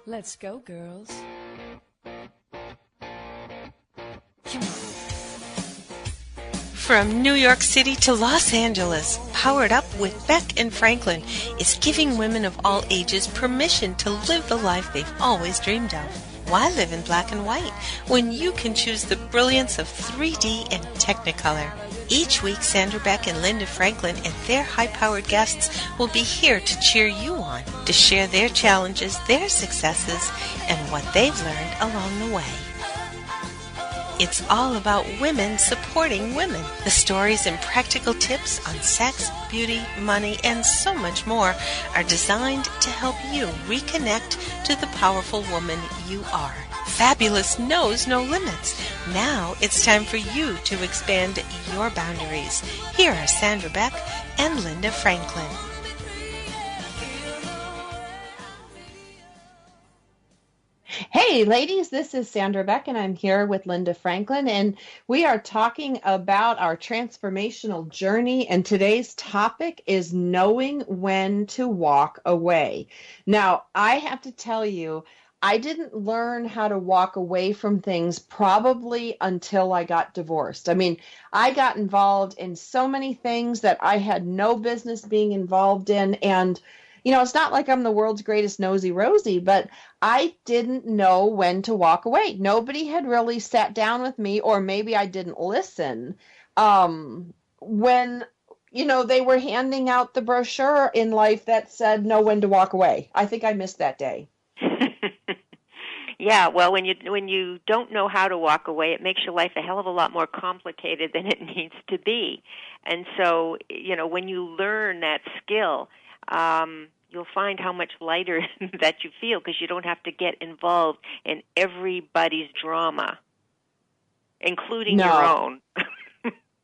Let's go, girls. Come on. From New York City to Los Angeles, Powered Up with Beck and Franklin is giving women of all ages permission to live the life they've always dreamed of. Why live in black and white when you can choose the brilliance of 3D and Technicolor? Each week, Sandra Beck and Linda Franklin and their high-powered guests will be here to cheer you on, to share their challenges, their successes, and what they've learned along the way. It's all about women supporting women. The stories and practical tips on sex, beauty, money, and so much more are designed to help you reconnect to the powerful woman you are. Fabulous knows no limits. Now it's time for you to expand your boundaries. Here are Sandra Beck and Linda Franklin. Hey ladies, this is Sandra Beck and I'm here with Linda Franklin, and we are talking about our transformational journey, and today's topic is knowing when to walk away. Now, I have to tell you, I didn't learn how to walk away from things probably until I got divorced. I mean, I got involved in so many things that I had no business being involved in, and it's not like I'm the world's greatest nosy Rosie, but I didn't know when to walk away. Nobody had really sat down with me, or maybe I didn't listen when, they were handing out the brochure in life that said know when to walk away. I think I missed that day. Yeah, well, when you don't know how to walk away, it makes your life a hell of a lot more complicated than it needs to be. And so, when you learn that skill, you'll find how much lighter that you feel because you don't have to get involved in everybody's drama, including your own.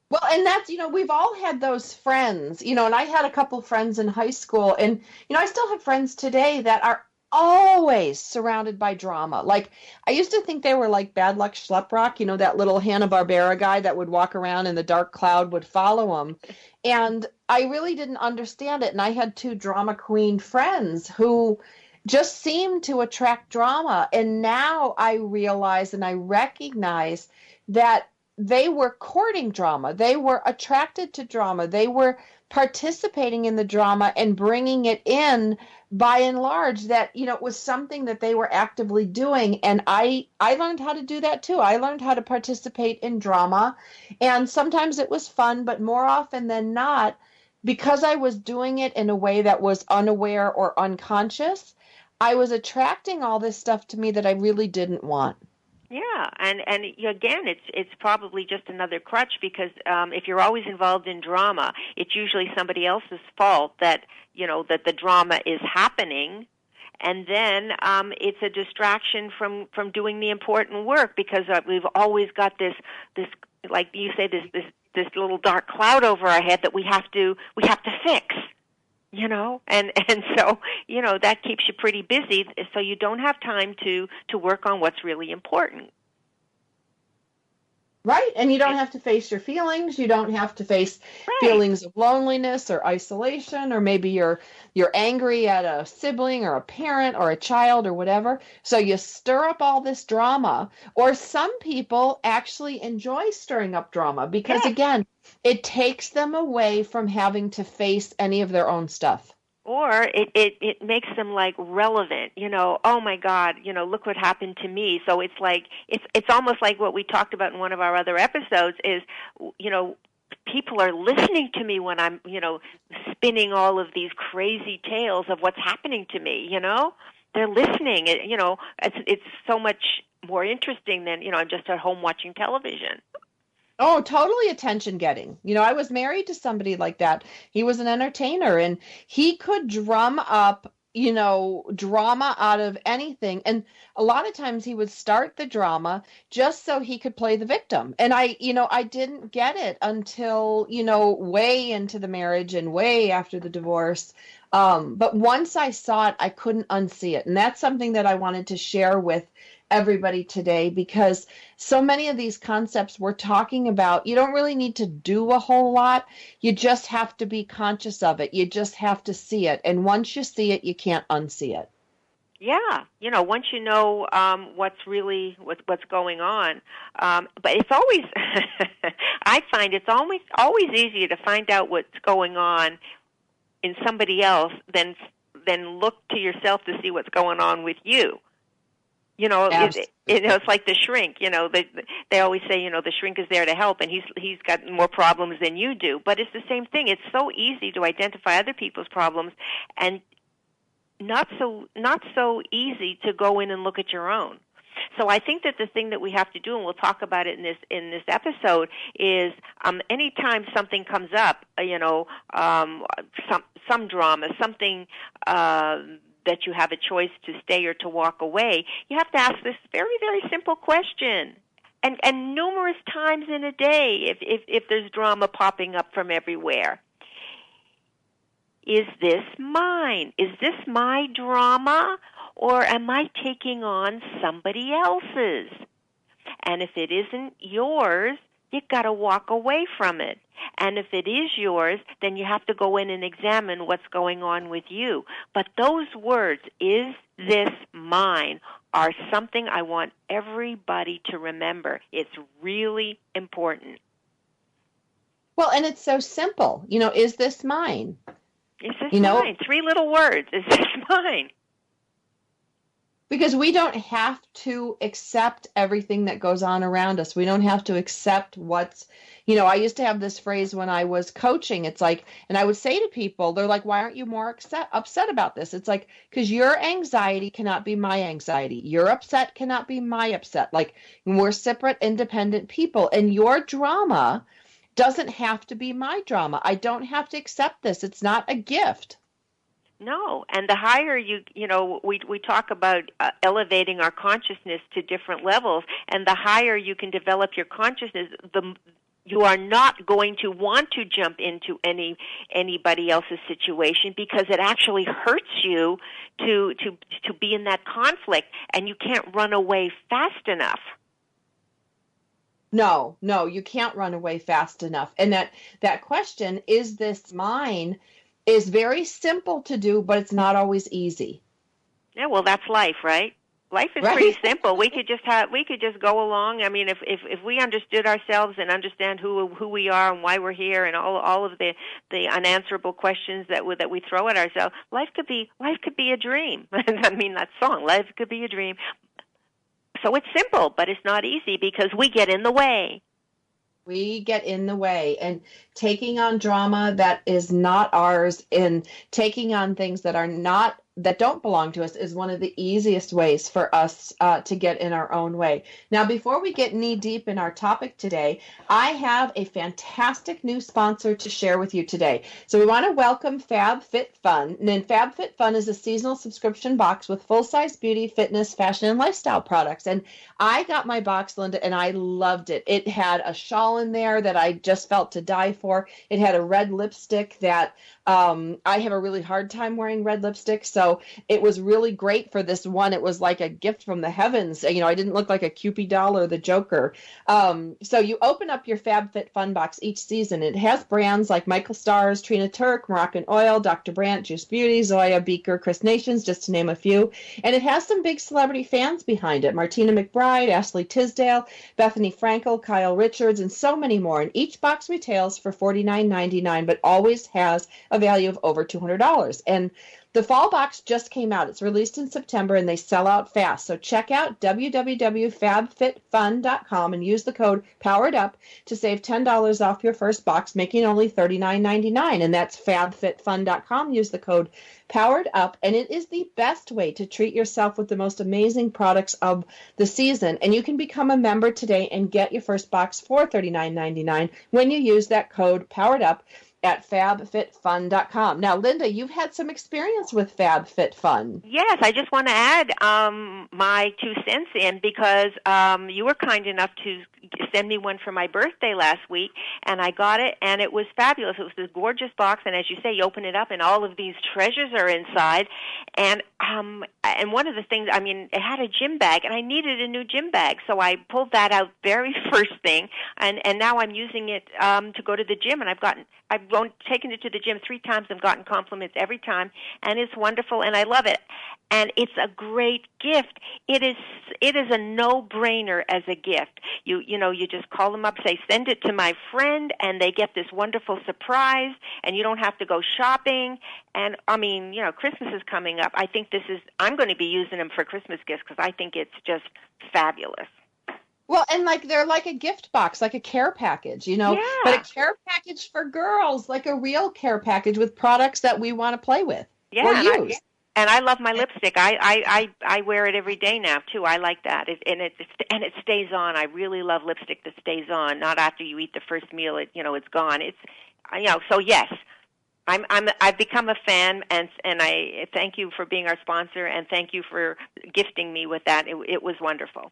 Well, and that's, we've all had those friends, and I had a couple friends in high school, and, I still have friends today that are always surrounded by drama. Like, I used to think they were like Bad Luck Schleprock, that little Hanna-Barbera guy that would walk around and the dark cloud would follow him. And I really didn't understand it. And I had two drama queen friends who just seemed to attract drama. And now I realize and I recognize that they were courting drama. They were attracted to drama. They were participating in the drama and bringing it in by and large, that, it was something that they were actively doing. And I learned how to do that too. I learned how to participate in drama. And sometimes it was fun, but more often than not, because I was doing it in a way that was unaware or unconscious, I was attracting all this stuff to me that I really didn't want. Yeah, and again, it's probably just another crutch because if you're always involved in drama, it's usually somebody else's fault that that the drama is happening, and then it's a distraction from doing the important work because we've always got this like you say this little dark cloud over our head that we have to fix. And so, that keeps you pretty busy, so you don't have time to work on what's really important. Right, and you don't have to face your feelings. You don't have to face feelings of loneliness or isolation, or maybe you're angry at a sibling or a parent or a child or whatever. So you stir up all this drama, or some people actually enjoy stirring up drama because, again, it takes them away from having to face any of their own stuff. Or it makes them like relevant, oh my God, look what happened to me. So it's like, it's almost like what we talked about in one of our other episodes is, people are listening to me when I'm, spinning all of these crazy tales of what's happening to me, They're listening. It's so much more interesting than, I'm just at home watching television. Oh, totally attention getting. I was married to somebody like that. He was an entertainer and he could drum up, drama out of anything. And a lot of times he would start the drama just so he could play the victim. And I didn't get it until, way into the marriage and way after the divorce. But once I saw it, I couldn't unsee it. And that's something that I wanted to share with everybody today, because so many of these concepts we're talking about, you don't really need to do a whole lot. You just have to be conscious of it. You just have to see it. And once you see it, you can't unsee it. Yeah, once you know what's going on, but it's always I find it's always easier to find out what's going on in somebody else than look to yourself to see what's going on with you. It's like the shrink. They always say, the shrink is there to help, and he's got more problems than you do. But it's the same thing. It's so easy to identify other people's problems, and not so easy to go in and look at your own. So I think that the thing that we have to do, and we'll talk about it in this episode, is anytime something comes up, some drama, something that you have a choice to stay or to walk away, you have to ask this very, very simple question. And numerous times in a day, if there's drama popping up from everywhere. Is this mine? Is this my drama? Or am I taking on somebody else's? And if it isn't yours, you've got to walk away from it. And if it is yours, then you have to go in and examine what's going on with you. But those words, is this mine, are something I want everybody to remember. It's really important. Well, and it's so simple. Is this mine? Is this mine? 3 little words. Is this mine? Because we don't have to accept everything that goes on around us. We don't have to accept what's, I used to have this phrase when I was coaching. It's like, and I would say to people, they're like, why aren't you more upset about this? It's like, because your anxiety cannot be my anxiety. Your upset cannot be my upset. Like, we're separate, independent people. And your drama doesn't have to be my drama. I don't have to accept this. It's not a gift. No, and the higher we talk about elevating our consciousness to different levels, and the higher you can develop your consciousness, you are not going to want to jump into anybody else's situation, because it actually hurts you to be in that conflict, and you can't run away fast enough. No, you can't run away fast enough. And that question, is this mine, is very simple to do, but it's not always easy. Yeah, well, that's life, right? Life is pretty simple. We could just go along. I mean, if we understood ourselves and understand who we are and why we're here, and all of the unanswerable questions that we throw at ourselves, life could be a dream. I mean, that song, life could be a dream. So it's simple, but it's not easy because we get in the way. We get in the way, and taking on drama that is not ours, and taking on things that don't belong to us is one of the easiest ways for us to get in our own way. Now, before we get knee deep in our topic today, I have a fantastic new sponsor to share with you today. So we want to welcome FabFitFun. And FabFitFun is a seasonal subscription box with full-size beauty, fitness, fashion, and lifestyle products. And I got my box, Linda, and I loved it. It had a shawl in there that I just felt to die for. It had a red lipstick that I have a really hard time wearing red lipstick, so it was really great for this one. It was like a gift from the heavens. I didn't look like a Cupid doll or the Joker. So you open up your FabFitFun box each season. It has brands like Michael Stars, Trina Turk, Moroccan Oil, Dr. Brandt, Juice Beauty, Zoya, Beaker, Chris Nations, just to name a few. And it has some big celebrity fans behind it. Martina McBride, Ashley Tisdale, Bethany Frankel, Kyle Richards, and so many more. And each box retails for $49.99, but always has a value of over $200. And the fall box just came out. It's released in September, and they sell out fast. So check out www.fabfitfun.com and use the code POWEREDUP to save $10 off your first box, making only $39.99. And that's fabfitfun.com. Use the code POWEREDUP, and it is the best way to treat yourself with the most amazing products of the season. And you can become a member today and get your first box for $39.99 when you use that code POWEREDUP at fabfitfun.com. Now, Linda, you've had some experience with FabFitFun. Yes, I just want to add my 2 cents in, because you were kind enough to send me one for my birthday last week, and I got it, and it was fabulous. It was this gorgeous box, and as you say, you open it up, and all of these treasures are inside. And one of the things, it had a gym bag, and I needed a new gym bag, so I pulled that out very first thing, and now I'm using it to go to the gym, and I've taken it to the gym 3 times and gotten compliments every time, and it's wonderful, and I love it. and it's a great gift. It is a no-brainer as a gift. You just call them up, say, send it to my friend, and they get this wonderful surprise, and you don't have to go shopping. And I mean, Christmas is coming up. I think I'm going to be using them for Christmas gifts because I think it's just fabulous. Well, and they're like a gift box, like a care package, Yeah. but a care package for girls, like a real care package with products that we want to play with or use. And I love my lipstick. I wear it every day now too. I like that, and it stays on. I really love lipstick that stays on. Not after you eat the first meal, it's gone. So yes, I've become a fan, and I thank you for being our sponsor, and thank you for gifting me with that. It was wonderful.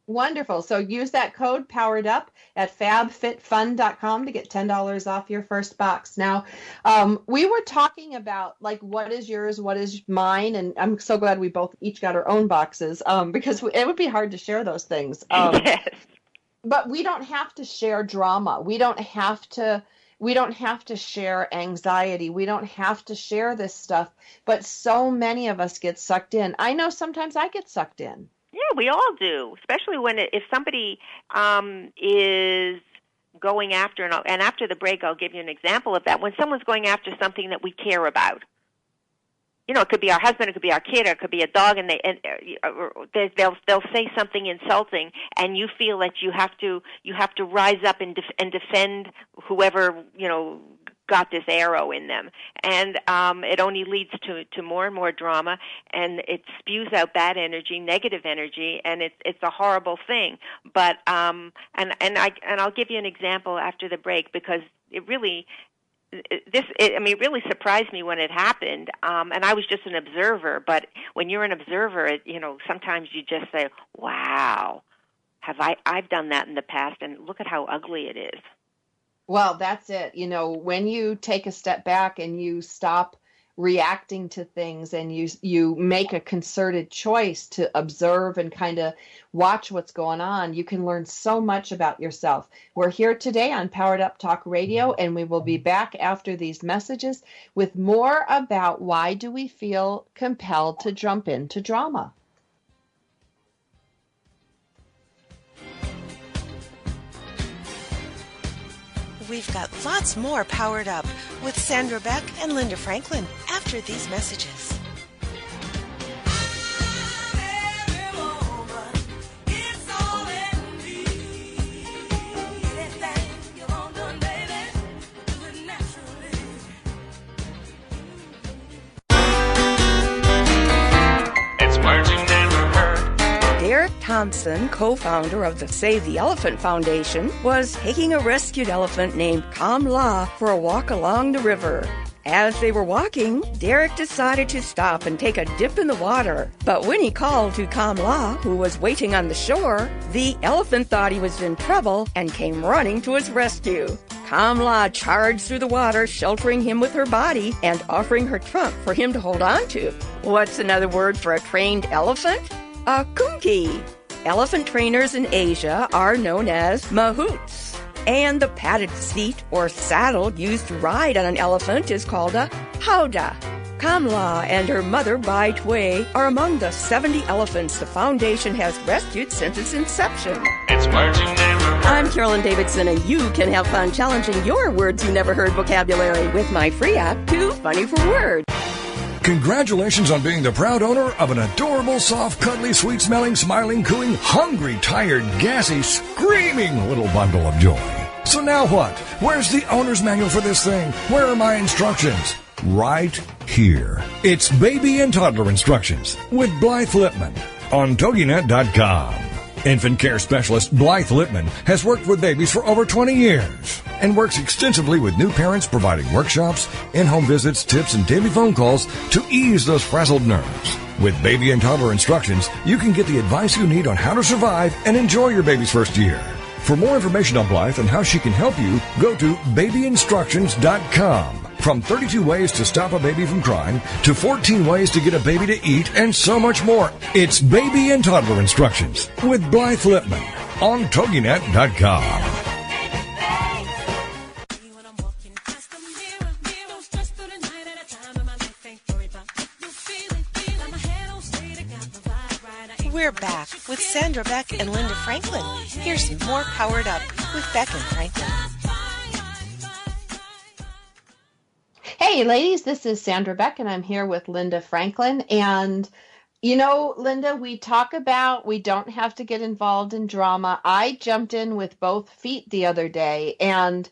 Wonderful. So use that code Powered Up at FabFitFun.com to get $10 off your first box. Now, we were talking about what is yours, what is mine, and I'm so glad we both each got our own boxes because it would be hard to share those things. Yes. But we don't have to share drama. We don't have to share anxiety. We don't have to share this stuff. But so many of us get sucked in. I know sometimes I get sucked in. Yeah, we all do, especially if somebody is going after, and after the break I'll give you an example of that, when someone's going after something that we care about. It could be our husband, it could be our kid, or it could be a dog, and they'll say something insulting, and you feel that you have to rise up and defend whoever got this arrow in them, and it only leads to more and more drama, and it spews out bad energy, negative energy, and it's a horrible thing. But and I'll give you an example after the break because it really surprised me when it happened, and I was just an observer. But when you're an observer, sometimes you just say, "Wow, I've done that in the past, and look at how ugly it is." Well, that's it. When you take a step back and you stop reacting to things and you make a concerted choice to observe and kind of watch what's going on, you can learn so much about yourself. We're here today on Powered Up Talk Radio, and we will be back after these messages with more about why do we feel compelled to jump into drama. We've got lots more Powered Up with Sandra Beck and Linda Franklin after these messages. Derek Thompson, co-founder of the Save the Elephant Foundation, was taking a rescued elephant named Kamla for a walk along the river. As they were walking, Derek decided to stop and take a dip in the water. But when he called to Kamla, who was waiting on the shore, the elephant thought he was in trouble and came running to his rescue. Kamla charged through the water, sheltering him with her body and offering her trunk for him to hold on to. What's another word for a trained elephant? A kunki. Elephant trainers in Asia are known as mahouts. And the padded seat or saddle used to ride on an elephant is called a howdah. Kamla and her mother, Bai Tui, are among the 70 elephants the foundation has rescued since its inception. It's words you never heard. I'm Carolyn Davidson, and you can have fun challenging your words you never heard vocabulary with my free app, Too Funny for Words. Congratulations on being the proud owner of an adorable, soft, cuddly, sweet-smelling, smiling, cooing, hungry, tired, gassy, screaming little bundle of joy. So now what? Where's the owner's manual for this thing? Where are my instructions? Right here. It's Baby and Toddler Instructions with Blythe Lipman on TogiNet.com. Infant care specialist Blythe Lipman has worked with babies for over 20 years and works extensively with new parents, providing workshops, in-home visits, tips, and daily phone calls to ease those frazzled nerves. With Baby and Toddler Instructions, you can get the advice you need on how to survive and enjoy your baby's first year. For more information on Blythe and how she can help you, go to babyinstructions.com. From 32 ways to stop a baby from crying to 14 ways to get a baby to eat and so much more. It's Baby and Toddler Instructions with Blythe Lipman on TogiNet.com. We're back with Sandra Beck and Linda Franklin. Here's some more Powered Up with Beck and Franklin. Hey, ladies, this is Sandra Beck, and I'm here with Linda Franklin. And, you know, Linda, we talk about we don't have to get involved in drama. I jumped in with both feet the other day, and,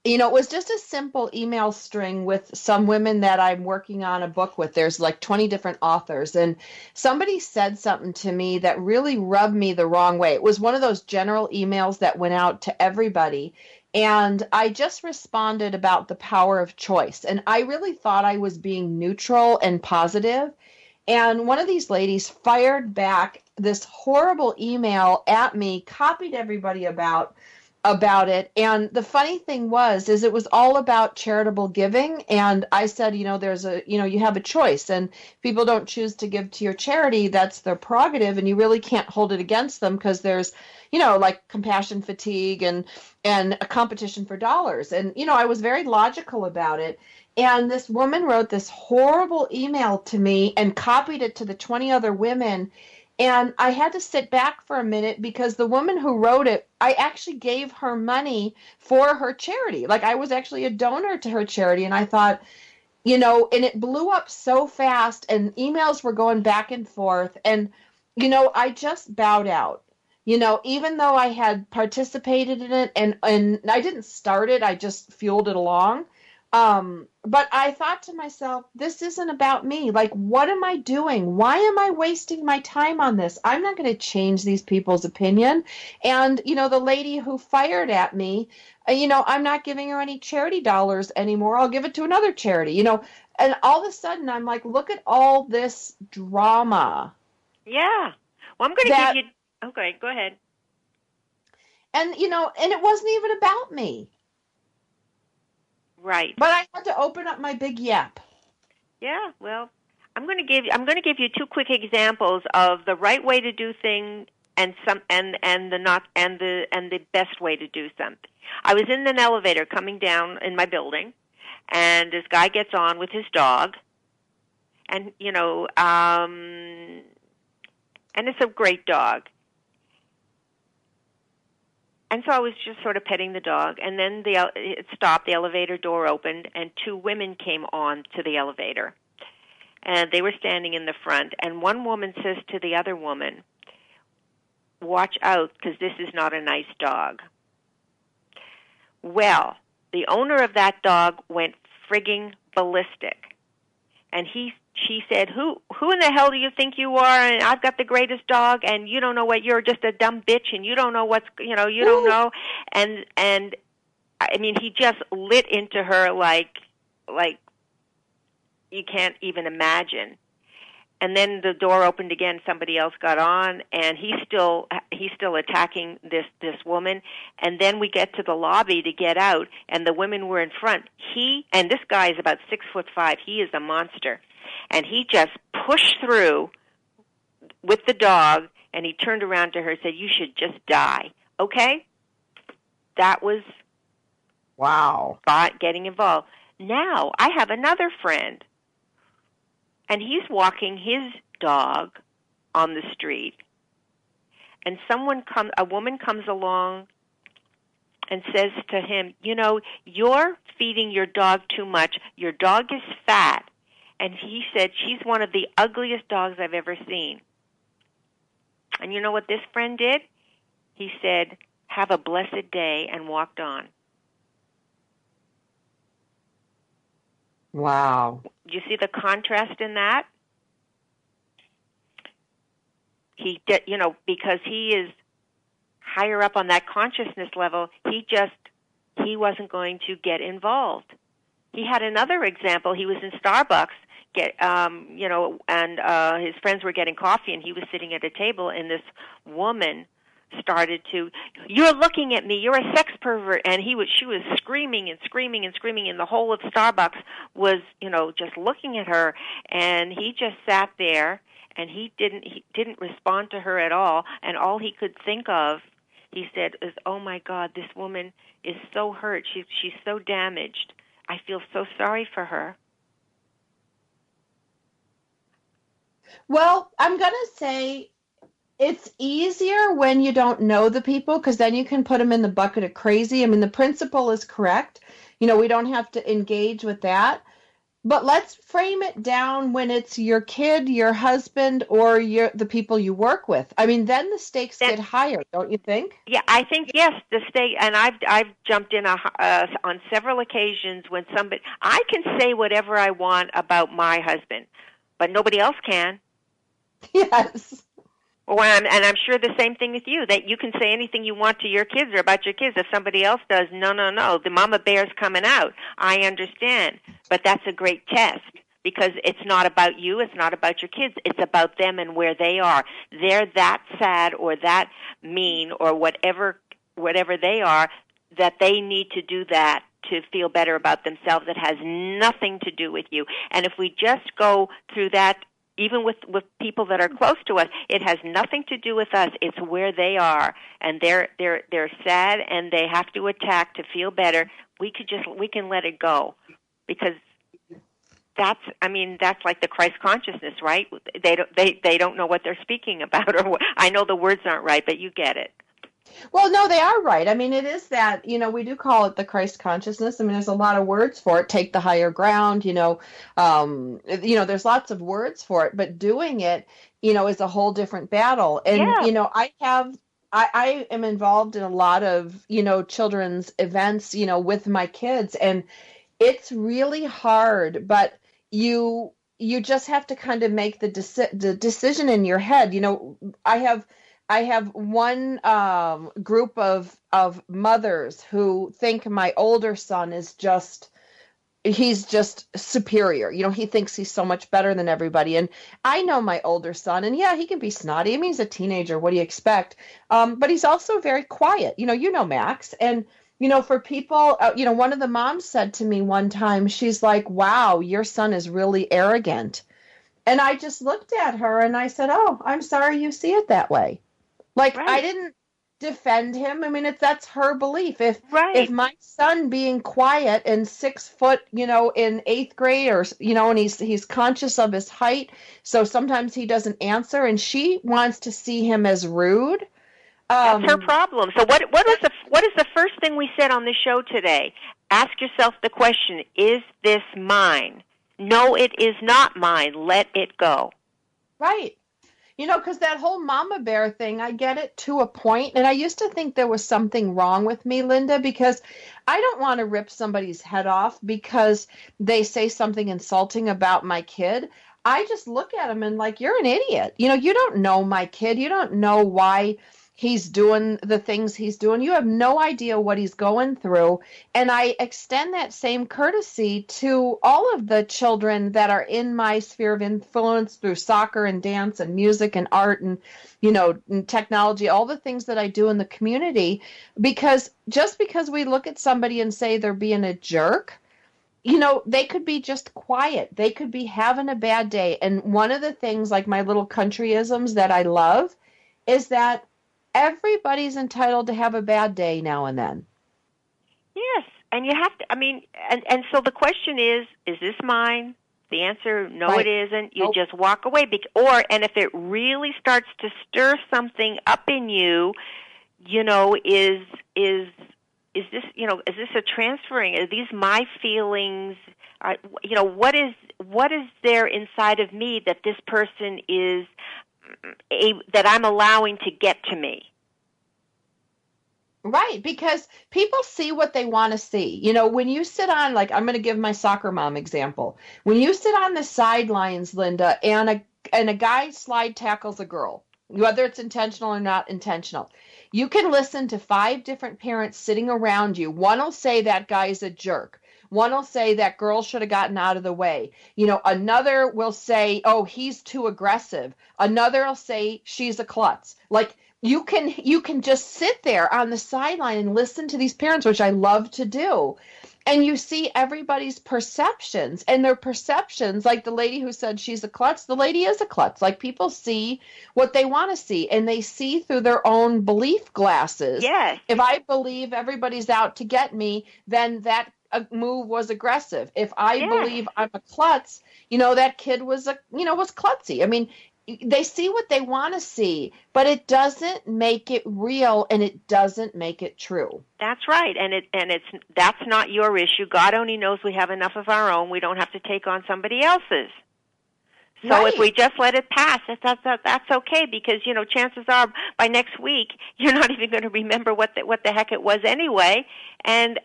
you know, it was just a simple email string with some women that I'm working on a book with. There's like 20 different authors, and somebody said something to me that really rubbed me the wrong way. It was one of those general emails that went out to everybody. And I just responded about the power of choice. And I really thought I was being neutral and positive. And one of these ladies fired back this horrible email at me, copied everybody about it. And the funny thing is it was all about charitable giving. And I said, you know, you have a choice, and people don't choose to give to your charity. That's their prerogative. And you really can't hold it against them, because there's, you know, like compassion fatigue and a competition for dollars. And, you know, I was very logical about it. And this woman wrote this horrible email to me and copied it to the 20 other women. And I had to sit back for a minute, because the woman who wrote it, I actually gave her money for her charity. Like, I was actually a donor to her charity. And I thought, you know, and it blew up so fast, and emails were going back and forth. And, you know, I just bowed out. You know, even though I had participated in it, and I didn't start it, I just fueled it along. But I thought to myself, this isn't about me. Like, what am I doing? Why am I wasting my time on this? I'm not going to change these people's opinion. And, you know, the lady who fired at me, you know, I'm not giving her any charity dollars anymore. I'll give it to another charity, you know. And all of a sudden, I'm like, look at all this drama. Yeah. Well, I'm going to give you... Okay, go ahead. And, you know, and it wasn't even about me. Right. But I had to open up my big yap. Yeah, well, I'm going to give you two quick examples of the right way to do things and the best way to do something. I was in an elevator coming down in my building, and this guy gets on with his dog, and, you know, and it's a great dog. And so I was just sort of petting the dog, and then it stopped, the elevator door opened, and two women came on to the elevator. And they were standing in the front, and one woman says to the other woman, "Watch out, because this is not a nice dog." Well, the owner of that dog went frigging ballistic. And she said, who in the hell do you think you are? And I've got the greatest dog, and you don't know what, you're just a dumb bitch, and you don't know what's, you know, you don't know. And I mean, he just lit into her like you can't even imagine. And then the door opened again, somebody else got on, and he's still attacking this woman. And then we get to the lobby to get out, and the women were in front. And this guy is about 6'5". He is a monster. And he just pushed through with the dog, and he turned around to her and said, "You should just die." Okay? That was wow. Getting involved. Now, I have another friend, and he's walking his dog on the street, and a woman comes along and says to him, "You know, you're feeding your dog too much. Your dog is fat." And he said, "She's one of the ugliest dogs I've ever seen." And you know what this friend did? He said, "Have a blessed day," and walked on. Wow. Do you see the contrast in that? He did, you know, because he is higher up on that consciousness level, he wasn't going to get involved. He had another example. He was in Starbucks, you know, and his friends were getting coffee, and he was sitting at a table, and this woman started to, "You're looking at me, you're a sex pervert," and she was screaming and screaming and screaming, and the whole of Starbucks was, you know, just looking at her, and he just sat there, and he didn't respond to her at all, and all he could think of, he said, is, "Oh my God, this woman is so hurt, she's so damaged. I feel so sorry for her." Well, I'm going to say It's easier when you don't know the people because then you can put them in the bucket of crazy. I mean, the principle is correct. We don't have to engage with that. But let's frame it down when it's your kid, your husband, or the people you work with. I mean, then the stakes get higher, don't you think? Yeah, I think yes. The stake, and I've jumped in on several occasions when I can say whatever I want about my husband, but nobody else can. Yes. Well, and I'm sure the same thing with you, that you can say anything you want to your kids or about your kids. If somebody else does, no, the mama bear's coming out. I understand. But that's a great test because it's not about you, it's not about your kids, it's about them and where they are. They're that sad or that mean or whatever they are, that they need to do that to feel better about themselves. It has nothing to do with you. And if we just go through that, even with people that are close to us, it has nothing to do with us. It's where they are, and they're sad, and they have to attack to feel better. We can let it go, because that's like the Christ consciousness, right? They don't know what they're speaking about, or I know the words aren't right, but you get it. Well, no, they are right. I mean, it is that, we do call it the Christ consciousness. I mean, there's a lot of words for it. Take the higher ground, there's lots of words for it, but doing it, is a whole different battle. And, I am involved in a lot of, children's events, with my kids, and it's really hard, but you just have to kind of make the decision in your head. I have one group of mothers who think my older son is he's just superior. He thinks he's so much better than everybody. And I know my older son, and yeah, he can be snotty. I mean, he's a teenager. What do you expect? But he's also very quiet. Max. And, for people, one of the moms said to me one time, she's like, wow, your son is really arrogant. And I just looked at her and I said, oh, I'm sorry you see it that way. Like, right. I didn't defend him. I mean, that's her belief. If my son being quiet and 6 foot, in 8th grade, or and he's conscious of his height, so sometimes he doesn't answer, and she wants to see him as rude. That's her problem. So what is the first thing we said on the show today? Ask yourself the question: is this mine? No, it is not mine. Let it go. Right. Because that whole mama bear thing, I get it to a point. And I used to think there was something wrong with me, Linda, because I don't want to rip somebody's head off because they say something insulting about my kid. I just look at them and like, you're an idiot. You don't know my kid. You don't know why he's doing the things he's doing. You have no idea what he's going through. And I extend that same courtesy to all of the children that are in my sphere of influence through soccer and dance and music and art and, and technology, all the things that I do in the community. Because just because we look at somebody and say they're being a jerk, they could be just quiet. They could be having a bad day. And one of the things, like my little countryisms that I love, is that everybody's entitled to have a bad day now and then. Yes, and you have to, and so the question is this mine? The answer, no, right. It isn't. You just walk away. And if it really starts to stir something up in you, is this, is this a transferring? Are these my feelings? What is there inside of me that this person is that I'm allowing to get to me? Right, because people see what they want to see. When you sit on, like, I'm going to give my soccer mom example. When you sit on the sidelines, Linda, and a guy slide tackles a girl, whether it's intentional or not intentional, you can listen to 5 different parents sitting around you. One will say that guy's a jerk. One will say that girl should have gotten out of the way. Another will say, oh, he's too aggressive. Another will say she's a klutz. Like, you can just sit there on the sideline and listen to these parents, which I love to do. And you see everybody's perceptions, and their perceptions, like the lady who said she's a klutz, the lady is a klutz. Like, people see what they want to see, and they see through their own belief glasses. Yes. If I believe everybody's out to get me, then that move was aggressive. If I believe I'm a klutz, that kid was was klutzy. I mean, they see what they want to see, but it doesn't make it real and it doesn't make it true. That's right, that's not your issue. God only knows we have enough of our own. We don't have to take on somebody else's. So right. If we just let it pass, that's okay, because chances are by next week you're not even going to remember what the heck it was anyway, and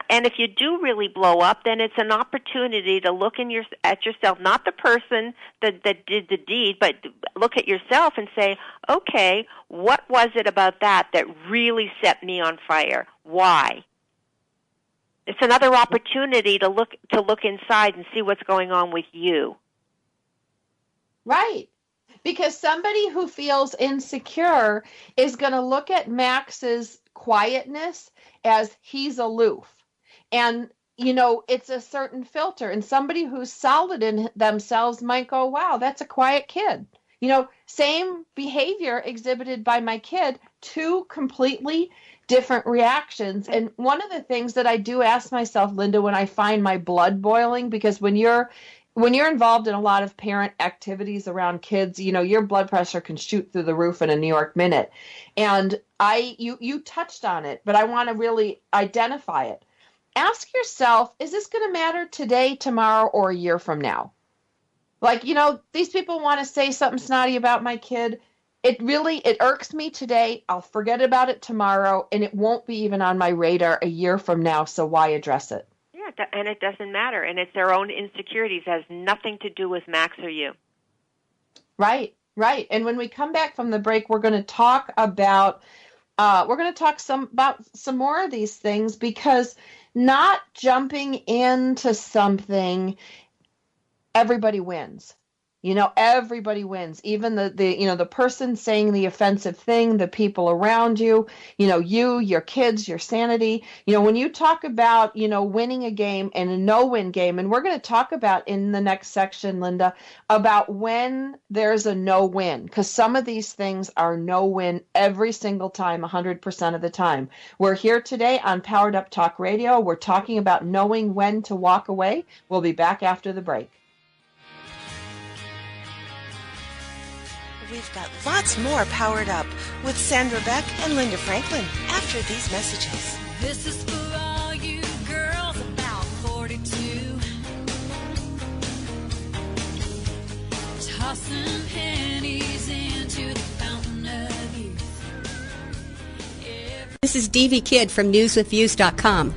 and if you do really blow up, then it's an opportunity to look at yourself, not the person that did the deed, but look at yourself and say, okay, what was it about that really set me on fire? Why? It's another opportunity to look inside and see what's going on with you. Right. Because somebody who feels insecure is going to look at Max's quietness as he's aloof. And, it's a certain filter. And somebody who's solid in themselves might go, wow, that's a quiet kid. Same behavior exhibited by my kid, two completely different reactions. And one of the things that I do ask myself, Linda, when I find my blood boiling, because when you're involved in a lot of parent activities around kids, your blood pressure can shoot through the roof in a New York minute. And you touched on it, but I want to really identify it. Ask yourself, is this going to matter today, tomorrow, or a year from now? Like, these people want to say something snotty about my kid. It irks me today. I'll forget about it tomorrow, and it won't be even on my radar a year from now, so why address it? Yeah, and it doesn't matter, and it's their own insecurities. It has nothing to do with Max or you. Right. And when we come back from the break, we're going to talk about some more of these things, because not jumping into something, everybody wins. Everybody wins. Even the person saying the offensive thing, the people around you, your kids, your sanity. When you talk about, winning a game and a no-win game, and we're going to talk about in the next section, Linda, about when there's a no-win, because some of these things are no-win every single time, 100% of the time. We're here today on Powered Up Talk Radio. We're talking about knowing when to walk away. We'll be back after the break. We've got lots more Powered Up with Sandra Beck and Linda Franklin after these messages. This is for all you girls about 42. Tossing pennies into the fountain of youth. This is Dee Kidd from newswithviews.com.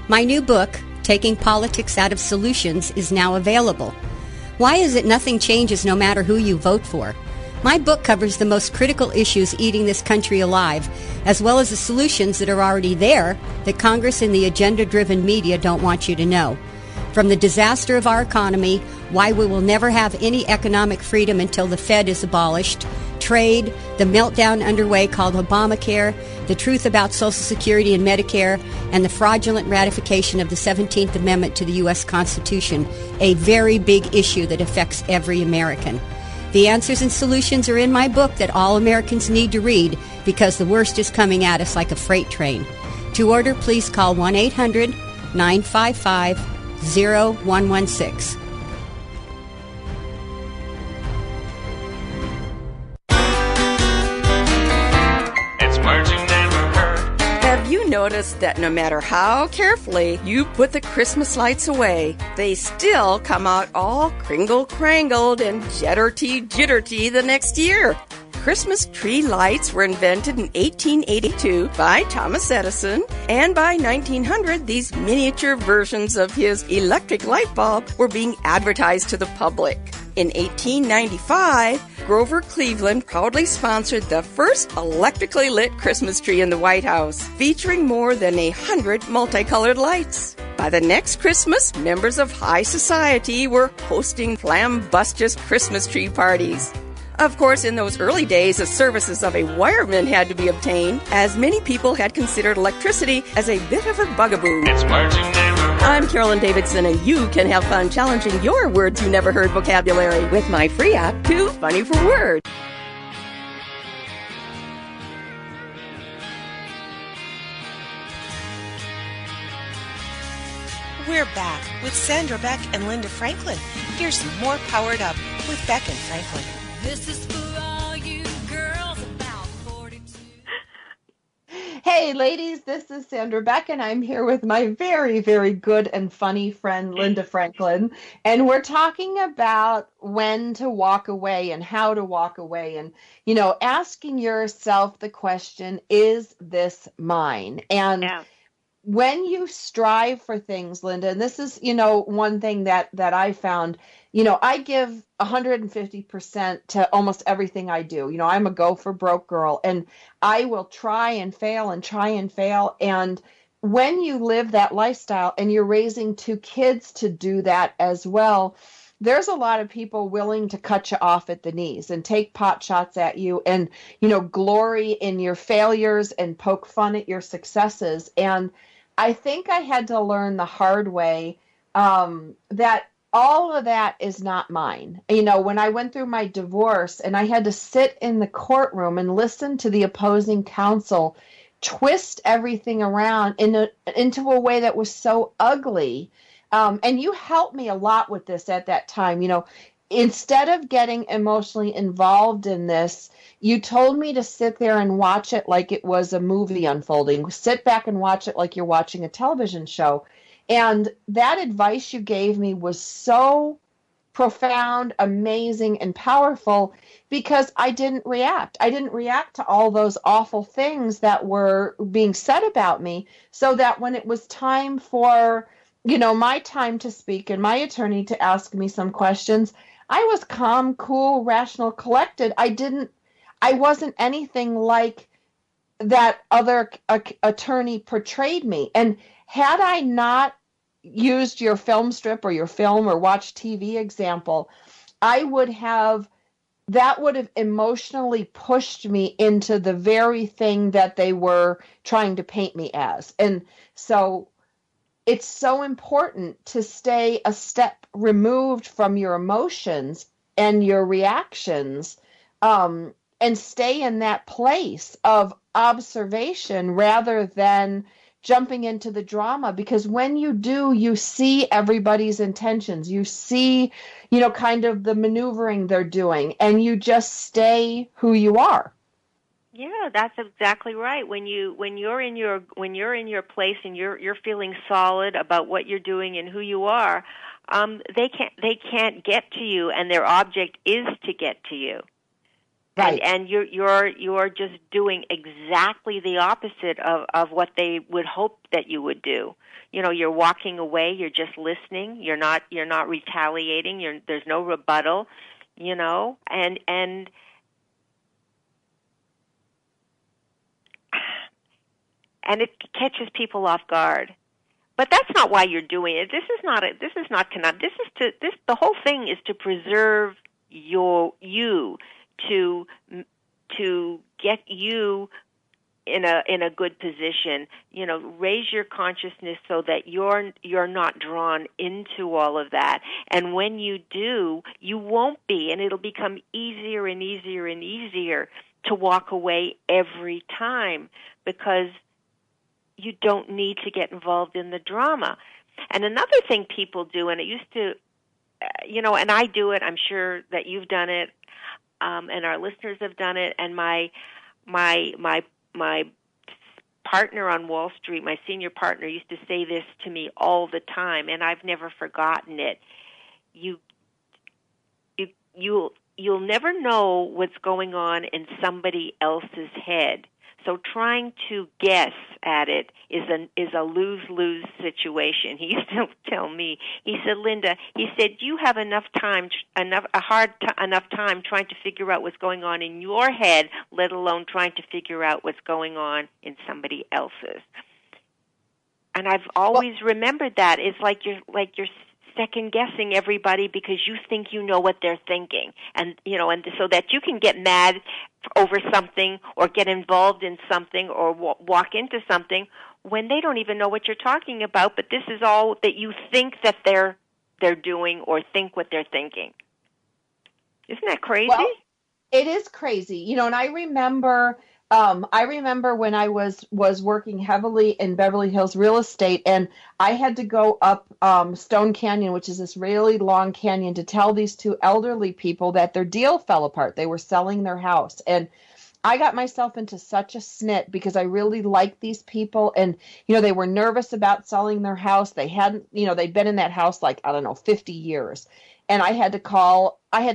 My new book, Taking Politics Out of Solutions, is now available. Why is it nothing changes no matter who you vote for? My book covers the most critical issues eating this country alive, as well as the solutions that are already there that Congress and the agenda-driven media don't want you to know. From the disaster of our economy, why we will never have any economic freedom until the Fed is abolished, trade, the meltdown underway called Obamacare, the truth about Social Security and Medicare, and the fraudulent ratification of the 17th Amendment to the U.S. Constitution, a very big issue that affects every American. The answers and solutions are in my book that all Americans need to read, because the worst is coming at us like a freight train. To order, please call 1-800-955-0116. It's words you never heard. Have you noticed that no matter how carefully you put the Christmas lights away, they still come out all kringle-crangled and jitterty the next year? Christmas tree lights were invented in 1882 by Thomas Edison, and by 1900, these miniature versions of his electric light bulb were being advertised to the public. In 1895, Grover Cleveland proudly sponsored the first electrically lit Christmas tree in the White House, featuring more than 100 multicolored lights. By the next Christmas, members of high society were hosting flambustious Christmas tree parties. Of course, in those early days, the services of a wireman had to be obtained, as many people had considered electricity as a bit of a bugaboo. It's words you never heard. I'm Carolyn Davidson, and you can have fun challenging your words you never heard vocabulary with my free app, Too Funny for Words. We're back with Sandra Beck and Linda Franklin. Here's more Powered Up with Beck and Franklin. This is for all you girls about 42. Hey, ladies, this is Sandra Beck, and I'm here with my very, very good and funny friend, Linda Franklin. And we're talking about when to walk away and how to walk away. And, asking yourself the question, is this mine? And Yeah. when you strive for things, Linda, and this is, one thing that I found, I give 150% to almost everything I do. I'm a go for broke girl, and I will try and fail and try and fail. And when you live that lifestyle and you're raising two kids to do that as well, there's a lot of people willing to cut you off at the knees and take pot shots at you and, glory in your failures and poke fun at your successes. And I think I had to learn the hard way that all of that is not mine. When I went through my divorce and I had to sit in the courtroom and listen to the opposing counsel twist everything around into a way that was so ugly. And you helped me a lot with this at that time. Instead of getting emotionally involved in this, you told me to sit there and watch it like it was a movie unfolding. Sit back and watch it like you're watching a television show. And that advice you gave me was so profound, amazing, and powerful because I didn't react. I didn't react to all those awful things that were being said about me, so that when it was time for, my time to speak and my attorney to ask me some questions, I was calm, cool, rational, collected. I wasn't anything like that other attorney portrayed me. And had I not used your film strip or your film or watched TV example, that would have emotionally pushed me into the very thing that they were trying to paint me as. And so it's so important to stay a step removed from your emotions and your reactions, and stay in that place of observation rather than jumping into the drama. Because when you do, you see everybody's intentions. You see, kind of the maneuvering they're doing, and you just stay who you are. Yeah, that's exactly right. When you're in your place and you're feeling solid about what you're doing and who you are, they can't get to you, and their object is to get to you. Right. And you're just doing exactly the opposite of what they would hope that you would do. You're walking away. You're just listening. You're not retaliating. There's no rebuttal. And it catches people off guard. But that's not why you're doing it. The whole thing is to preserve you, to get you in a good position. Raise your consciousness so that you're not drawn into all of that. And when you do, you won't be, and it'll become easier and easier and easier to walk away every time, because you don't need to get involved in the drama. And another thing people do, and it used to, and I do it, I'm sure that you've done it, and our listeners have done it, and my partner on Wall Street, my senior partner, used to say this to me all the time, and I've never forgotten it. You'll never know what's going on in somebody else's head. So trying to guess at it is a lose-lose situation. He used to tell me, he said, Linda, he said, you have enough time trying to figure out what's going on in your head, let alone trying to figure out what's going on in somebody else's. And I've always remembered that. It's like you're second guessing everybody because you think you know what they're thinking, and so that you can get mad over something or get involved in something or walk into something when they don't even know what you're talking about, but this is all that you think that they're doing or think what they're thinking. Isn't that crazy? Well, it is crazy, and I remember I remember when I was working heavily in Beverly Hills real estate, and I had to go up Stone Canyon, which is this really long canyon, to tell these two elderly people that their deal fell apart. They were selling their house, and I got myself into such a snit because I really liked these people, and they were nervous about selling their house. They hadn't, they'd been in that house like, I don't know, 50 years. And I had to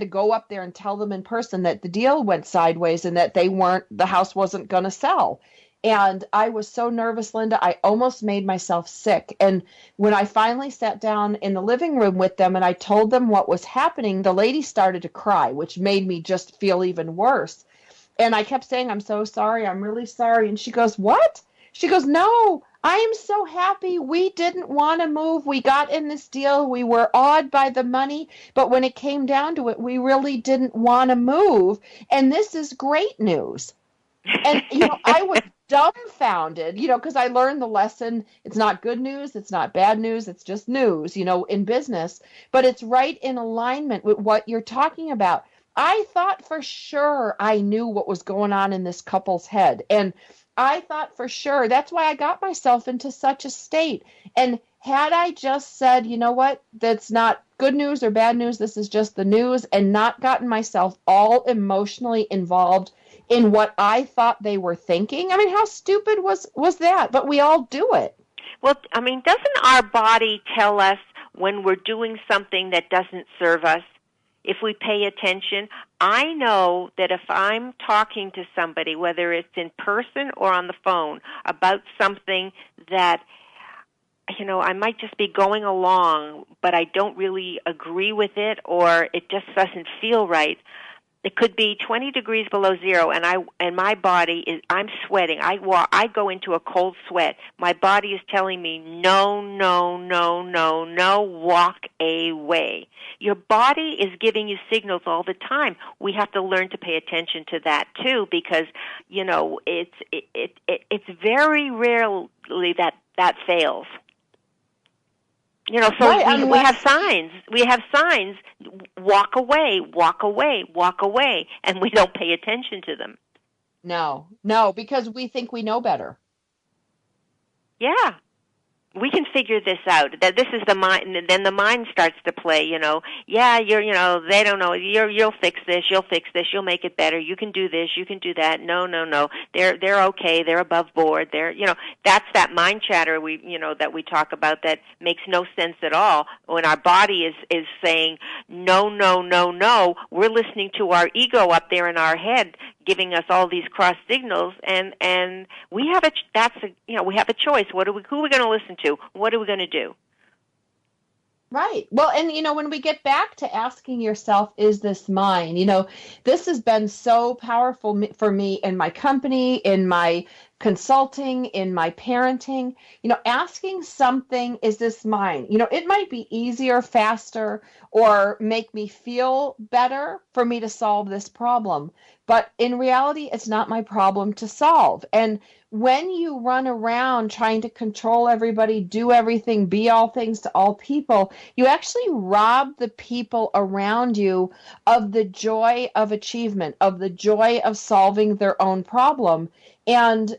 go up there and tell them in person that the deal went sideways and that the house wasn't going to sell. And I was so nervous, Linda, I almost made myself sick. And when I finally sat down in the living room with them and I told them what was happening, the lady started to cry, which made me just feel even worse. And I kept saying, I'm so sorry. I'm really sorry. And she goes, what? She goes, no, I am so happy. We didn't want to move. We got in this deal. We were awed by the money. But when it came down to it, we really didn't want to move. And this is great news. And, I was dumbfounded, because I learned the lesson. It's not good news. It's not bad news. It's just news, in business. But it's right in alignment with what you're talking about. I thought for sure I knew what was going on in this couple's head. And I thought for sure that's why I got myself into such a state. And had I just said, you know what, that's not good news or bad news, this is just the news, and not gotten myself all emotionally involved in what I thought they were thinking. I mean, how stupid was that? But we all do it. Well, I mean, doesn't our body tell us when we're doing something that doesn't serve us? If we pay attention, I know that if I'm talking to somebody, whether it's in person or on the phone, about something that, I might just be going along, but I don't really agree with it, or it just doesn't feel right. It could be 20 degrees below zero, and my body is, I'm sweating. I go into a cold sweat. My body is telling me, no, no, no, no, no, walk away. Your body is giving you signals all the time. We have to learn to pay attention to that too, because it's very rarely that fails. So right, we have signs. We have signs. Walk away, walk away, walk away, and we don't pay attention to them. No, because we think we know better. Yeah. We can figure this out. That this is the mind, and then the mind starts to play. Yeah, they don't know. You'll fix this. You'll fix this. You'll make it better. You can do this. You can do that. No. They're okay. They're above board. That's that mind chatter that we talk about that makes no sense at all. When our body is saying no, no, no, no, we're listening to our ego up there in our head, giving us all these cross signals, and we have we have a choice. Who are we going to listen to? What are we going to do? Right. Well, and when we get back to asking yourself, is this mine? This has been so powerful for me in my company, in my consulting, in my parenting, asking something, is this mine? It might be easier, faster, or make me feel better for me to solve this problem. But in reality, it's not my problem to solve. And when you run around trying to control everybody, do everything, be all things to all people, you actually rob the people around you of the joy of achievement, of the joy of solving their own problem. And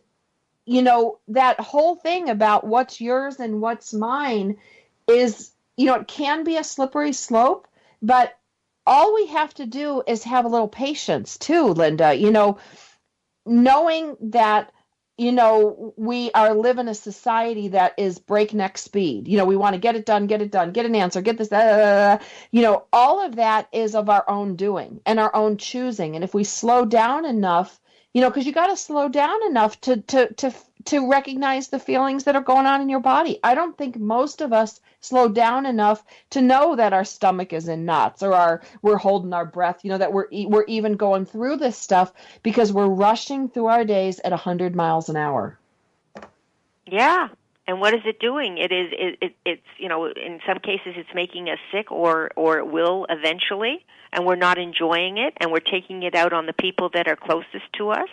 that whole thing about what's yours and what's mine is, it can be a slippery slope, but all we have to do is have a little patience too, Linda, knowing that, we are live in a society that is breakneck speed. We want to get it done, get an answer, get this, all of that is of our own doing and our own choosing. And if we slow down enough, because you got to slow down enough to recognize the feelings that are going on in your body. I don't think most of us slow down enough to know that our stomach is in knots, or we're holding our breath, that we're even going through this stuff because we're rushing through our days at 100 miles an hour. Yeah. And what is it doing? It's in some cases it's making us sick, or it will eventually, and we're not enjoying it, and we're taking it out on the people that are closest to us.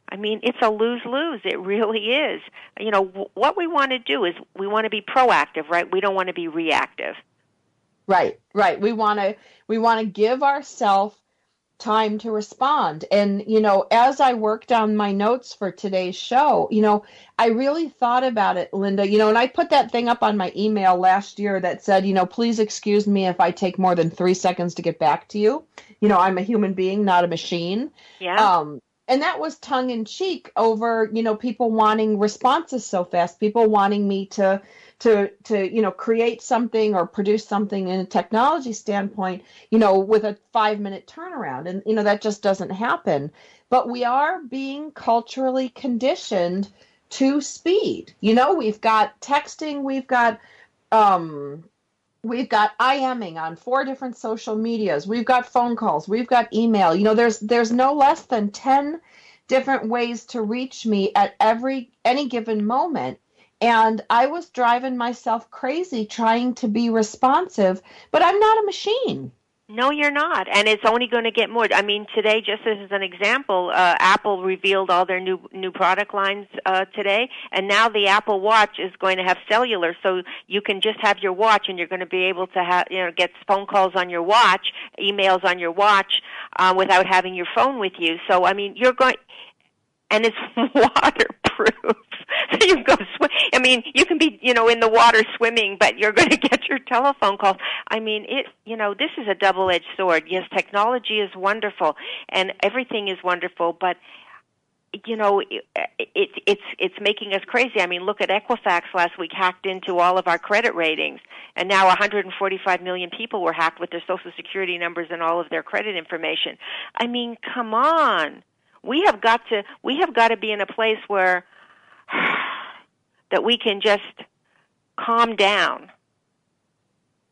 I mean, it's a lose-lose. It really is. What we want to do is we want to be proactive, right? We don't want to be reactive. Right. We want to give ourselves time to respond. And, as I worked on my notes for today's show, I really thought about it, Linda, and I put that thing up on my email last year that said, please excuse me if I take more than 3 seconds to get back to you. I'm a human being, not a machine. Yeah. And that was tongue in cheek over, people wanting responses so fast, people wanting me to create something or produce something in a technology standpoint, with a 5-minute turnaround. And, that just doesn't happen. But we are being culturally conditioned to speed. We've got texting, we've got IMing on 4 different social medias. We've got phone calls. We've got email. There's no less than 10 different ways to reach me at any given moment. And I was driving myself crazy trying to be responsive, but I'm not a machine. No, you're not, and it's only going to get more. I mean, today, just as an example, Apple revealed all their new product lines today, and now the Apple Watch is going to have cellular, so you can just have your watch, and you're going to be able to have, get phone calls on your watch, emails on your watch, without having your phone with you. So, I mean, you're going, and it's waterproof. So you go swim. I mean, you can be, in the water swimming, but you're going to get your telephone calls. I mean, this is a double-edged sword. Yes, technology is wonderful, and everything is wonderful, but it's making us crazy. I mean, look at Equifax last week hacked into all of our credit ratings, and now 145 million people were hacked with their Social Security numbers and all of their credit information. I mean, come on. We have got to be in a place where that we can just calm down.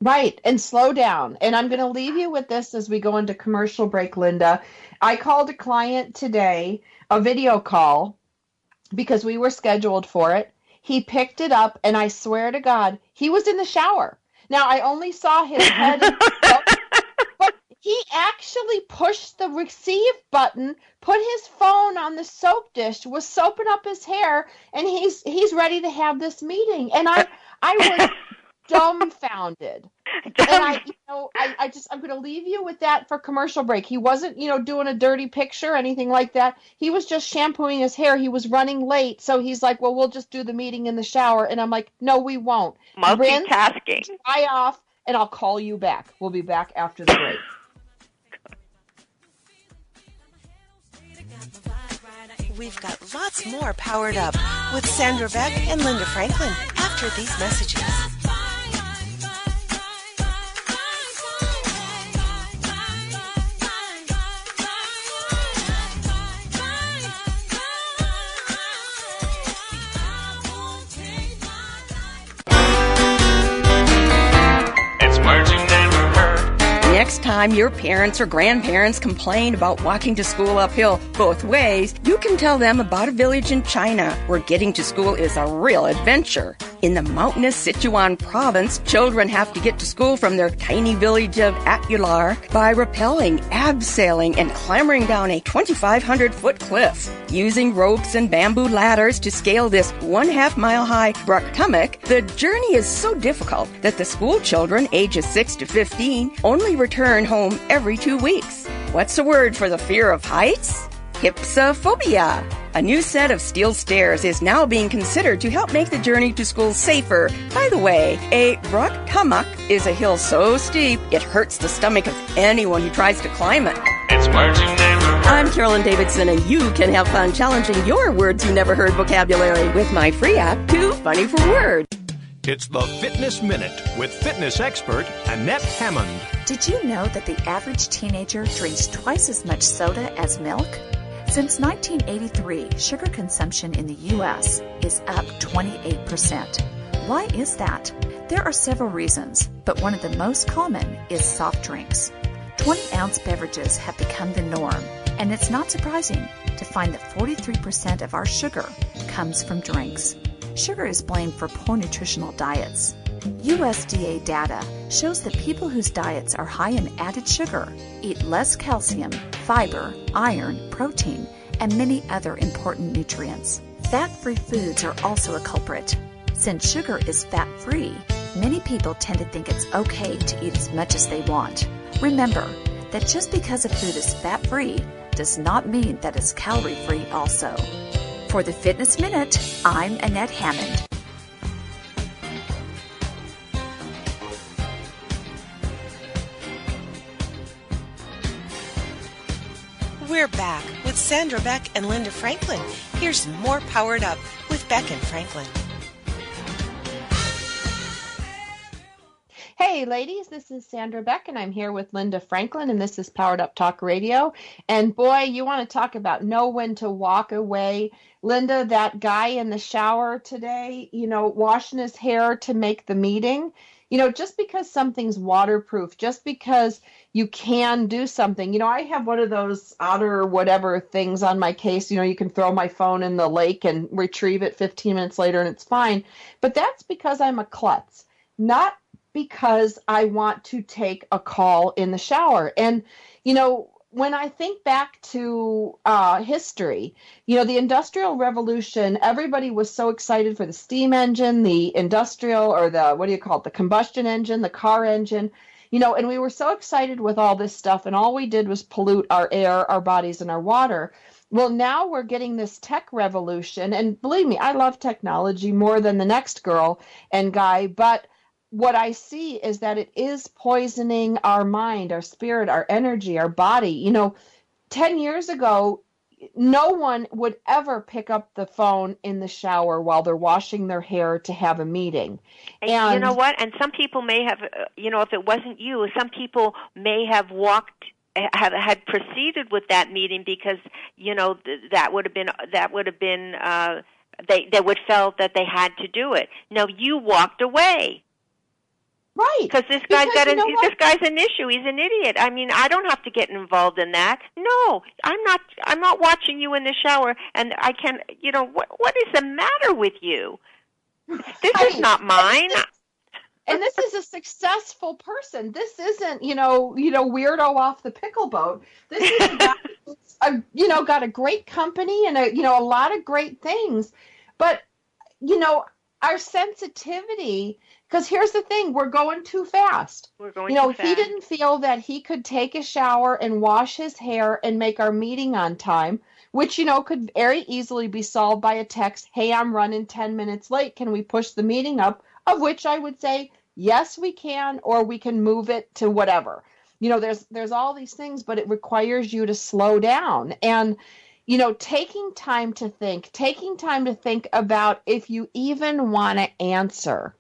Right, and slow down. And I'm going to leave you with this as we go into commercial break, Linda. I called a client today, a video call, because we were scheduled for it. He picked it up, and I swear to God, he was in the shower. Now, I only saw his head, but he actually pushed the receive button, put his phone on the soap dish, was soaping up his hair, and he's ready to have this meeting. And I was dumbfounded. And I'm going to leave you with that for commercial break. He wasn't, doing a dirty picture or anything like that. He was just shampooing his hair. He was running late. So he's like, well, we'll just do the meeting in the shower. And I'm like, no, we won't. Multitasking. Rinse, dry off, and I'll call you back. We'll be back after the break. We've got lots more Powered Up with Sandra Beck and Linda Franklin after these messages. It's merging never hurt. Next time your parents or grandparents complain about walking to school uphill both ways, you can tell them about a village in China where getting to school is a real adventure. In the mountainous Sichuan province, children have to get to school from their tiny village of Atyular by rappelling, abseiling, and clambering down a 2,500-foot cliff. Using ropes and bamboo ladders to scale this 1/2 mile high Bruktumuk, the journey is so difficult that the school children ages 6 to 15 only return home every 2 weeks. What's the word for the fear of heights? Hypsophobia. A new set of steel stairs is now being considered to help make the journey to school safer. By the way, a Bruktumuk is a hill so steep it hurts the stomach of anyone who tries to climb it. It's merging never hurt. I'm Carolyn Davidson, and you can have fun challenging your words you never heard vocabulary with my free app, Too Funny for Words. It's the Fitness Minute with fitness expert Annette Hammond. Did you know that the average teenager drinks twice as much soda as milk? Since 1983, sugar consumption in the U.S. is up 28%. Why is that? There are several reasons, but one of the most common is soft drinks. 20-ounce beverages have become the norm, and it's not surprising to find that 43% of our sugar comes from drinks. Sugar is blamed for poor nutritional diets. USDA data shows that people whose diets are high in added sugar eat less calcium, fiber, iron, protein, and many other important nutrients. Fat-free foods are also a culprit. Since sugar is fat-free, many people tend to think it's okay to eat as much as they want. Remember, that just because a food is fat-free does not mean that it's calorie-free also. For the Fitness Minute, I'm Annette Hammond. We're back with Sandra Beck and Linda Franklin. Here's more Powered Up with Beck and Franklin. Hey, ladies, this is Sandra Beck, and I'm here with Linda Franklin, and this is Powered Up Talk Radio. And boy, you want to talk about know when to walk away. Linda, that guy in the shower today, washing his hair to make the meeting, just because something's waterproof, just because you can do something. I have one of those otter whatever things on my case. You can throw my phone in the lake and retrieve it 15 minutes later and it's fine. But that's because I'm a klutz, not because I want to take a call in the shower. And, when I think back to history, the Industrial Revolution, everybody was so excited for the steam engine, the industrial, or the combustion engine, the car engine, and we were so excited with all this stuff, and all we did was pollute our air, our bodies, and our water. Well, now we're getting this tech revolution, and believe me, I love technology more than the next girl and guy, but what I see is that it is poisoning our mind, our spirit, our energy, our body. 10 years ago, no one would ever pick up the phone in the shower while they're washing their hair to have a meeting. And you know what? And some people may have, if it wasn't you, some people may have had proceeded with that meeting because, that would have been, they would felt that they had to do it. No, you walked away. Right. Because this guy's an issue. He's an idiot. I mean, I don't have to get involved in that. No, I'm not watching you in the shower, and I can. What is the matter with you? This is not mine. And this is a successful person. This isn't, weirdo off the pickle boat. This is a guy who's, got a great company and a lot of great things, but our sensitivity. Because here's the thing, we're going too fast. We're going too fast. He didn't feel that he could take a shower and wash his hair and make our meeting on time, which, could very easily be solved by a text, hey, I'm running 10 minutes late. Can we push the meeting up? Of which I would say, yes, we can, or we can move it to whatever. There's all these things, but it requires you to slow down. And taking time to think about if you even want to answer.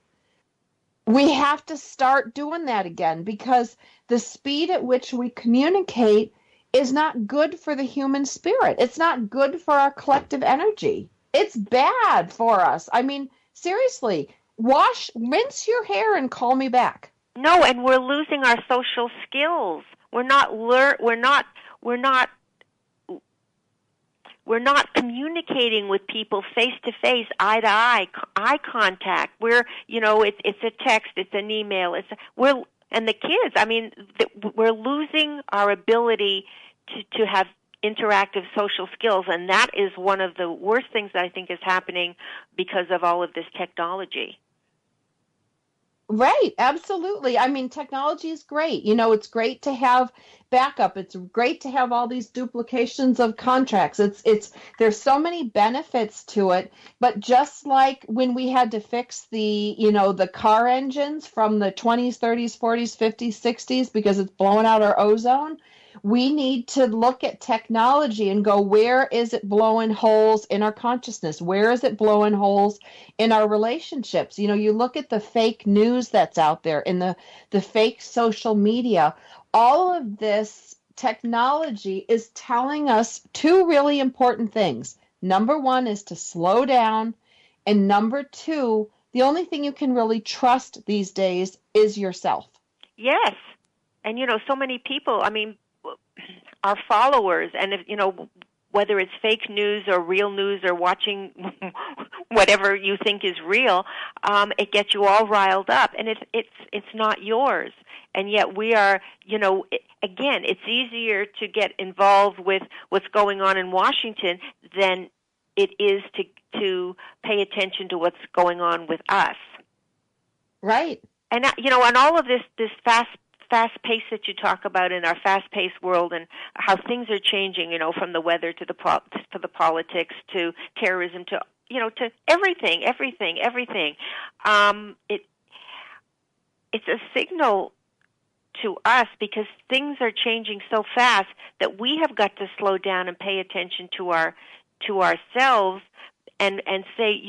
We have to start doing that again because the speed at which we communicate is not good for the human spirit. It's not good for our collective energy. It's bad for us. I mean, seriously, rinse your hair and call me back. No, and we're losing our social skills. We're not communicating with people face to face, eye to eye contact. It's a text, it's an email. And the kids. I mean, we're losing our ability to have interactive social skills, and that is one of the worst things that I think is happening because of all of this technology. Right, absolutely. I mean, technology is great. It's great to have backup. It's great to have all these duplications of contracts. There's so many benefits to it. But just like when we had to fix the car engines from the 20s, 30s, 40s, 50s, 60s because it's blowing out our ozone, we need to look at technology and go, where is it blowing holes in our consciousness? Where is it blowing holes in our relationships? You look at the fake news that's out there and the fake social media. All of this technology is telling us two really important things. Number one is to slow down. And number two, the only thing you can really trust these days is yourself. Yes. And, so many people, our followers, and if whether it's fake news or real news or watching whatever you think is real, it gets you all riled up, and it's not yours. And yet we are, again, it's easier to get involved with what's going on in Washington than it is to pay attention to what's going on with us. Right. And and all of this fast pace that you talk about in our fast-paced world, and how things are changing, from the weather to the politics to terrorism to to everything. It's a signal to us, because things are changing so fast that we have got to slow down and pay attention to ourselves and say,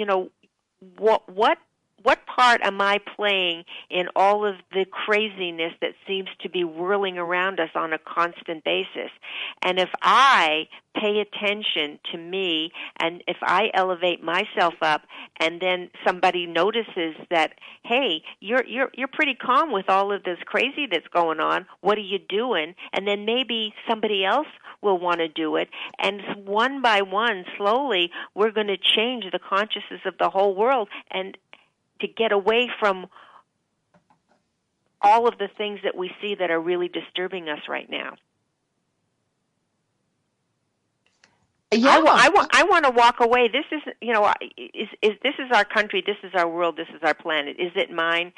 what part am I playing in all of the craziness that seems to be whirling around us on a constant basis? And if I pay attention to me, and if I elevate myself up, and then somebody notices that, hey, you're pretty calm with all of this crazy that's going on, what are you doing? And then maybe somebody else will want to do it, and one by one, slowly, we're going to change the consciousness of the whole world, and to get away from all of the things that we see that are really disturbing us right now. Yeah. I want to walk away. This is, this is our country, this is our world, this is our planet. Is it mine?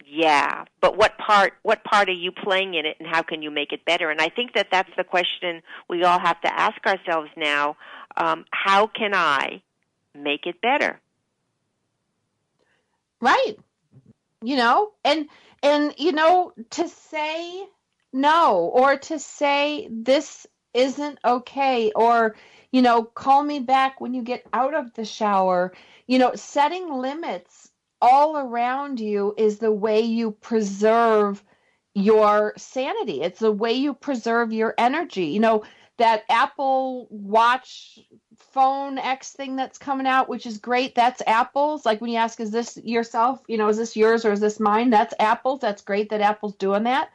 Yeah. But what part are you playing in it, and how can you make it better? And I think that that's the question we all have to ask ourselves now. How can I make it better? Right. And to say no, or to say this isn't okay, or, call me back when you get out of the shower, setting limits all around you is the way you preserve your sanity. It's the way you preserve your energy. That Apple Watch phone X thing that's coming out, which is great. That's Apple's. Like when you ask, is this yourself? Is this yours or is this mine? That's Apple's. That's great that Apple's doing that.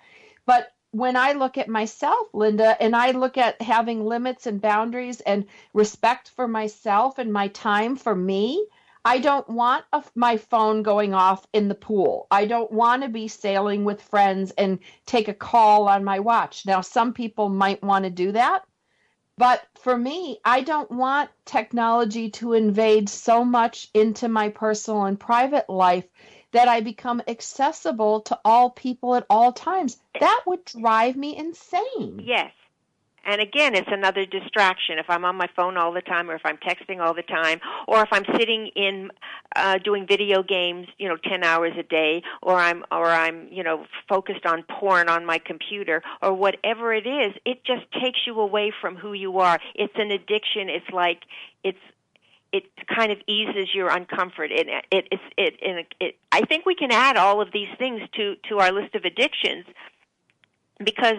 But when I look at myself, Linda, and I look at having limits and boundaries and respect for myself and my time for me, I don't want my phone going off in the pool. I don't want to be sailing with friends and take a call on my watch. Now, some people might want to do that. But for me, I don't want technology to invade so much into my personal and private life that I become accessible to all people at all times. That would drive me insane. Yes. And again, it's another distraction. If I'm on my phone all the time, or if I'm texting all the time, or if I'm sitting in doing video games, 10 hours a day, or I'm focused on porn on my computer, or whatever it is, it just takes you away from who you are. It's an addiction. It's like it kind of eases your uncomfort. I think we can add all of these things to our list of addictions, because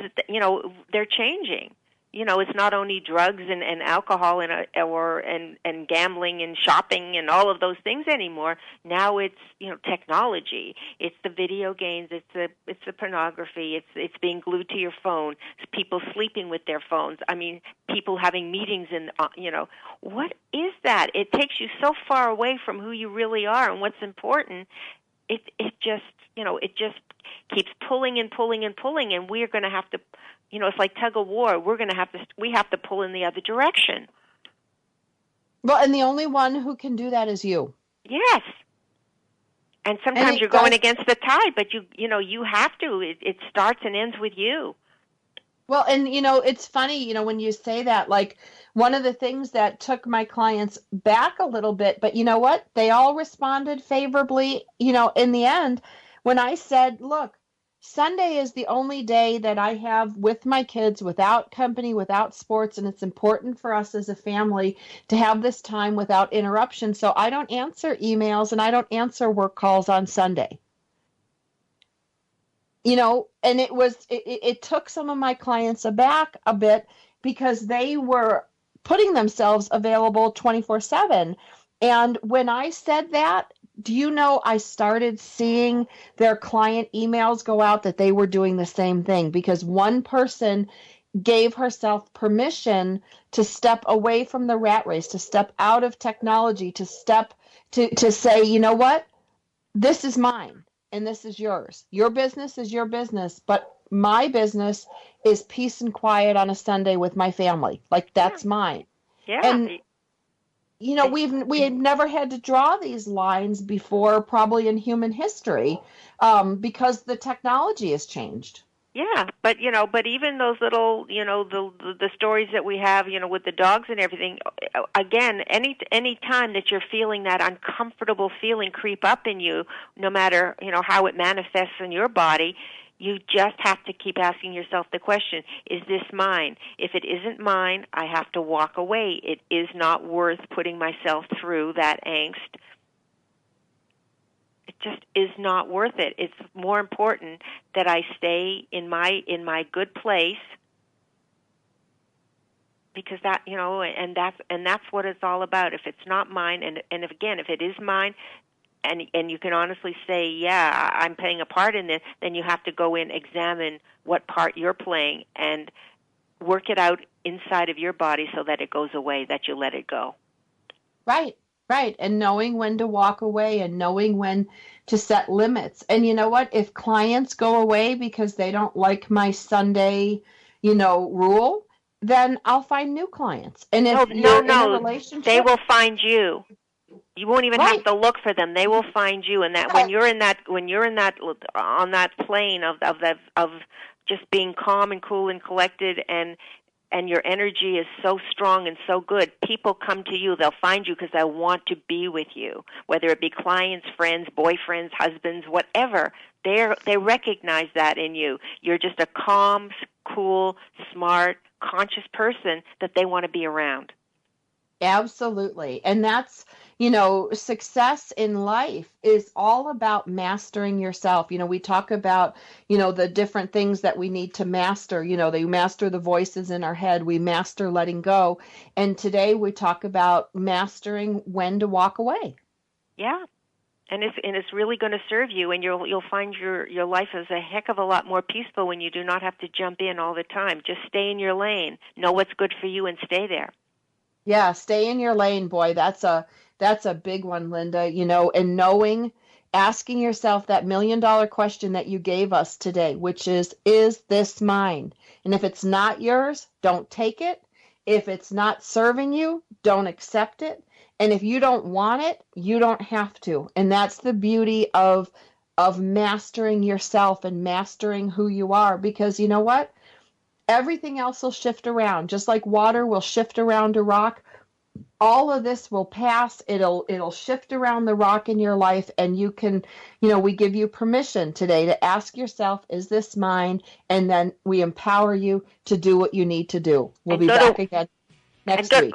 they're changing. It's not only drugs and alcohol and gambling and shopping and all of those things anymore. Now it's technology. It's the video games. It's the pornography. It's being glued to your phone. It's people sleeping with their phones. I mean, people having meetings and what is that? It takes you so far away from who you really are and what's important. It just keeps pulling and pulling and pulling, and we're going to have to. It's like tug of war. We have to pull in the other direction. Well, and the only one who can do that is you. Yes. And sometimes you're going against the tide, but you have to. It starts and ends with you. Well, and it's funny, when you say that, like one of the things that took my clients back a little bit, but you know what? They all responded favorably, in the end, when I said, look, Sunday is the only day that I have with my kids without company, without sports, and it's important for us as a family to have this time without interruption. So I don't answer emails and I don't answer work calls on Sunday. And it took some of my clients aback a bit, because they were putting themselves available 24/7. And when I said that, do you know, I started seeing their client emails go out that they were doing the same thing, because one person gave herself permission to step away from the rat race, to step out of technology, to say, you know what, this is mine and this is yours. Your business is your business, but my business is peace and quiet on a Sunday with my family. Like, that's mine. Yeah. And we had never had to draw these lines before, probably in human history, because the technology has changed. Yeah, but but even those little, the stories that we have, with the dogs and everything. Again, any time that you're feeling that uncomfortable feeling creep up in you, no matter how it manifests in your body, you just have to keep asking yourself the question: is this mine? If it isn't mine, I have to walk away. It is not worth putting myself through that angst. It just is not worth it. It's more important that I stay in my good place, because that and that's what it's all about. If it's not mine, and if it is mine, and you can honestly say, yeah, I'm playing a part in this, then you have to go in, examine what part you're playing, and work it out inside of your body so that it goes away, that you let it go. Right. Right. And knowing when to walk away and knowing when to set limits. And you know what? If clients go away because they don't like my Sunday, rule, then I'll find new clients. And if you're in a relationship, they will find you. You won't even have to look for them. They will find you. And that when you're in that on that plane of just being calm and cool and collected, and your energy is so strong and so good, people come to you. They'll find you because they want to be with you, whether it be clients, friends, boyfriends, husbands, whatever. They recognize that in you. You're just a calm, cool, smart, conscious person that they want to be around. Absolutely. And that's, success in life is all about mastering yourself. We talk about, the different things that we need to master. They master the voices in our head. We master letting go. And today we talk about mastering when to walk away. Yeah. And it's really going to serve you, and you'll find your life is a heck of a lot more peaceful when you do not have to jump in all the time. Just stay in your lane. Know what's good for you and stay there. Yeah, stay in your lane, boy. That's a big one, Linda, and asking yourself that $1 million question that you gave us today, which is this mine? And if it's not yours, don't take it. If it's not serving you, don't accept it. And if you don't want it, you don't have to. And that's the beauty of mastering yourself and mastering who you are, because you know what? Everything else will shift around. Just like water will shift around a rock, all of this will pass. It'll shift around the rock in your life, and you can, we give you permission today to ask yourself, is this mine? And then we empower you to do what you need to do. We'll be back again next week.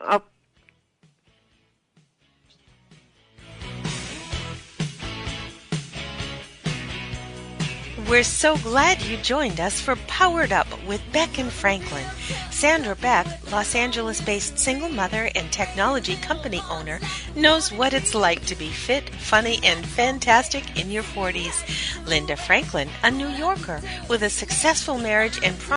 We're so glad you joined us for Powered Up with Beck and Franklin. Sandra Beck, Los Angeles-based single mother and technology company owner, knows what it's like to be fit, funny, and fantastic in your 40s. Linda Franklin, a New Yorker with a successful marriage and